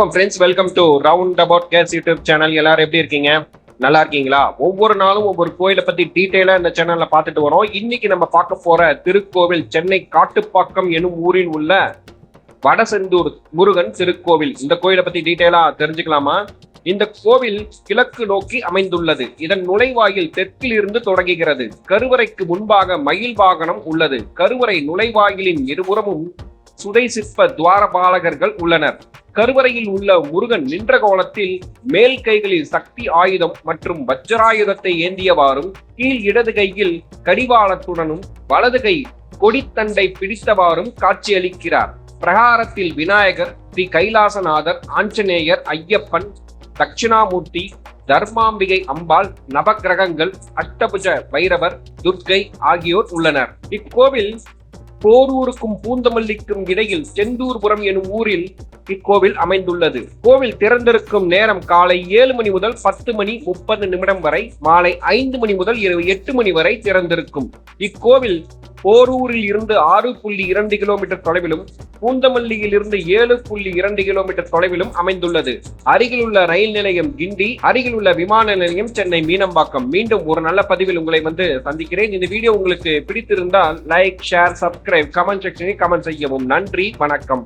Friends, welcome to round about case YouTube channel. எல்லாரும் எப்படி இருக்கீங்க? நல்லா இருக்கீங்களா? ஒவ்வொரு நாளும் ஒவ்வொரு கோயிலை பத்தி டீட்டெயிலா இந்த சேனல்ல பார்த்துட்டு வரோம். இன்னைக்கு நம்ம பார்க்க போற திருக்கோவில் சென்னை காட்டுப்பாக்கம் எனும் ஊரில் உள்ள வடசெந்தூர் முருகன் திருக்கோவில். இந்த கோயிலை பத்தி டீட்டெயிலா தெரிஞ்சுக்கலாமா? இந்த கோவில் கிழக்கு நோக்கி அமைந்துள்ளது. இதன் நுழைவாயில் தெற்கில் இருந்து தொடங்குகிறது. கருவறைக்கு முன்பாக மயில் வாகனம் உள்ளது. கருவறை நுழைவாயிலின் இருபுறமும் சுதை சிற்ப துவாரபாலகர்கள் உள்ளனர். கருவறையில் உள்ள முருகன் நின்ற கோலத்தில் மேல் கைகளில் சக்தி ஆயுதம் மற்றும் வஜ்ராயுதத்தை ஏந்தியவாறும், கீழ் இடது கையில் கடிவாளத்துடனும் வலது கை கொடித்தண்டை பிடித்தவாறும் காட்சியளிக்கிறார். பிரகாரத்தில் விநாயகர், ஸ்ரீ கைலாசநாதர், ஆஞ்சநேயர், ஐயப்பன், தட்சிணாமூர்த்தி, தர்மாம்பிகை அம்பாள், நவகிரகங்கள், அஷ்டபுஜ பைரவர், துர்க்கை ஆகியோர் உள்ளனர். இக்கோவில் போரூருக்கும் பூந்தமல்லிக்கும் இடையில் செந்தூர்புரம் எனும் ஊரில் இக்கோவில் அமைந்துள்ளது. கோவில் திறந்திருக்கும் நேரம் காலை 7 மணி முதல் 10 மணி 30 நிமிடம் வரை, மாலை 5 மணி முதல் இரவு 8 மணி வரை திறந்திருக்கும். இக்கோவில் போரூரில் இருந்து 6.2 கிலோமீட்டர் தொலைவிலும், பூந்தமல்லியில் இருந்து 7.2 கிலோமீட்டர் தொலைவிலும் அமைந்துள்ளது. அருகில் உள்ள ரயில் நிலையம் கிண்டி, அருகில் உள்ள விமான நிலையம் சென்னை மீனம்பாக்கம். மீண்டும் ஒரு நல்ல பதிவில் உங்களை சந்திக்கிறேன். இந்த வீடியோ உங்களுக்கு பிடித்திருந்தால் லைக், ஷேர், சப்ஸ்கிரைப், கமெண்ட் செக்ஷனில் கமெண்ட் செய்யவும். நன்றி, வணக்கம்.